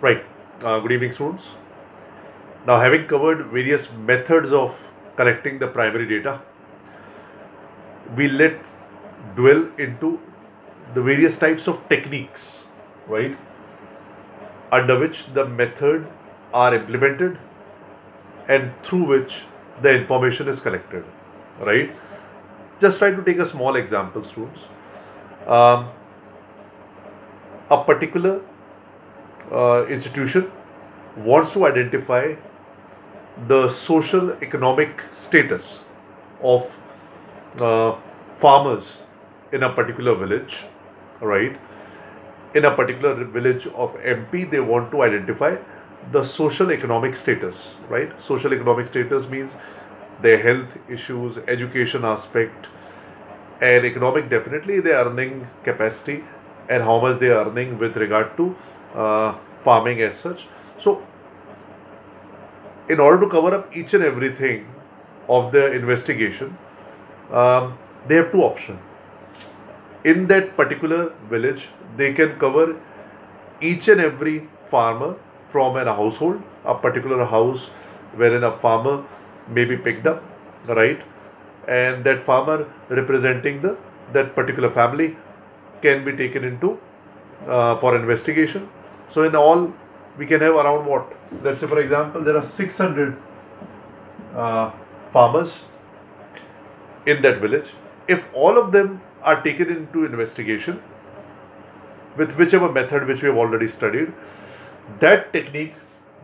Right. Good evening, students. Now, having covered various methods of collecting the primary data, we let dwell into the various types of techniques, right, under which the method are implemented and through which the information is collected, right. Just try to take a small example, students. Um, a particular institution wants to identify the social economic status of uh, farmers in a particular village, right? In a particular village of MP, they want to identify the social economic status, right? Social economic status means their health issues, education aspect, and economic, definitely their earning capacity and how much they are earning with regard to farming as such. So, in order to cover up each and everything of the investigation, they have two options. In that particular village, they can cover each and every farmer from a household, a particular house wherein a farmer may be picked up, right? And that farmer representing that particular family can be taken into for investigation. So in all, we can have around what? Let's say, for example, there are 600 farmers in that village. If all of them are taken into investigation with whichever method which we have already studied, that technique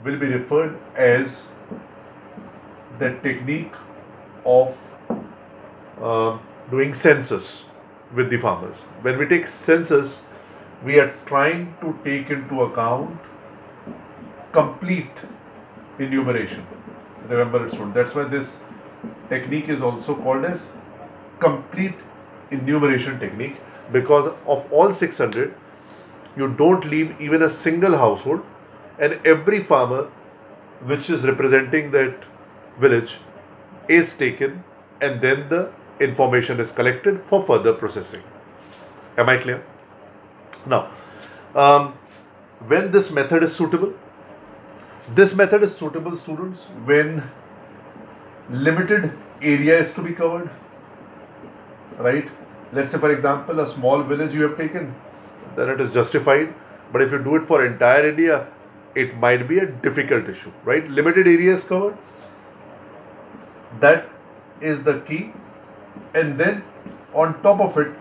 will be referred as the technique of doing census with the farmers. When we take census, we are trying to take into account complete enumeration. Remember it, students. That's why this technique is also called as complete enumeration technique, because of all 600, you don't leave even a single household, and every farmer which is representing that village is taken, and then the information is collected for further processing. Am I clear? Now, when this method is suitable, students, when limited area is to be covered, right? Let's say, for example, a small village you have taken, then it is justified. But if you do it for entire India, it might be a difficult issue, right? Limited area is covered. That is the key. And then on top of it,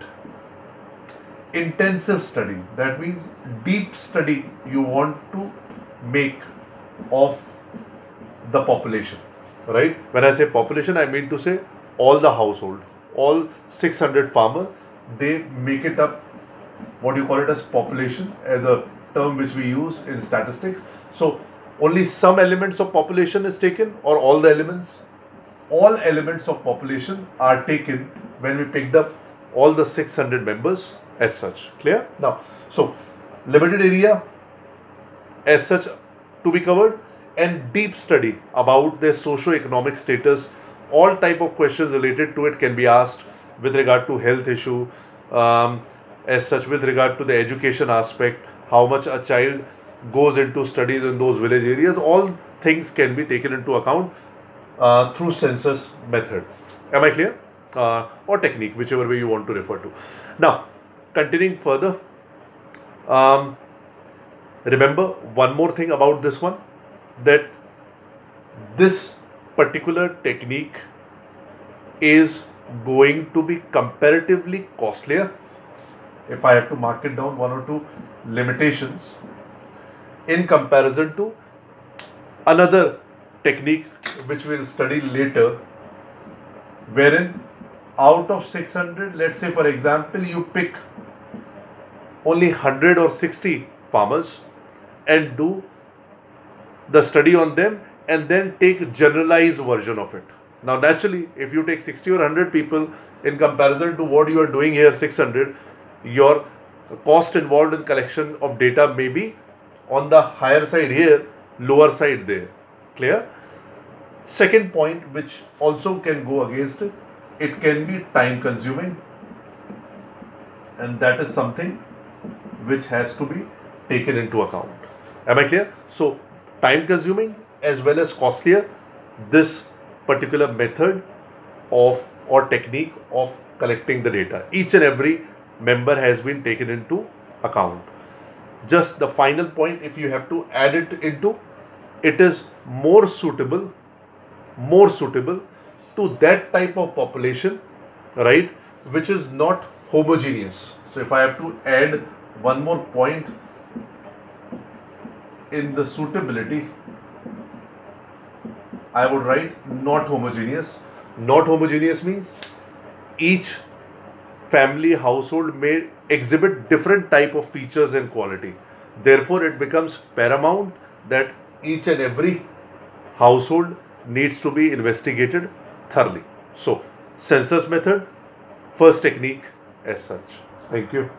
intensive study. That means deep study you want to make of the population, right? When I say population, I mean to say all the household, all 600 farmer, they make it up. What do you call it as population, as a term which we use in statistics. So only some elements of population is taken, or all the elements? All elements of population are taken when we picked up all the 600 members as such. Clear? Now, so limited area as such to be covered, and deep study about their socio-economic status. All type of questions related to it can be asked with regard to health issue, as such with regard to the education aspect, how much a child goes into studies in those village areas. All things can be taken into account through census method. Am I clear? Or technique, whichever way you want to refer to. Now, continuing further, remember one more thing about this one, that this particular technique is going to be comparatively costlier. If I have to mark it down, one or two limitations in comparison to another technique which we'll study later, wherein out of 600, let's say for example, you pick only 100 or 60 farmers and do the study on them, and then take generalized version of it. Now naturally, if you take 60 or 100 people in comparison to what you are doing here, 600, your cost involved in collection of data may be on the higher side here, lower side there. Clear? Second point, which also can go against it, it can be time consuming, and that is something which has to be taken into account. Am I clear? So time consuming as well as costlier, this particular method of or technique of collecting the data. Each and every member has been taken into account. Just the final point, if you have to add it into, it is more suitable to that type of population, right, which is not homogeneous. So if I have to add one more point in the suitability, I would write not homogeneous. Not homogeneous means each family household may exhibit different type of features and quality. Therefore, it becomes paramount that each and every household needs to be investigated thoroughly. So, census method, first technique as such. Thank you.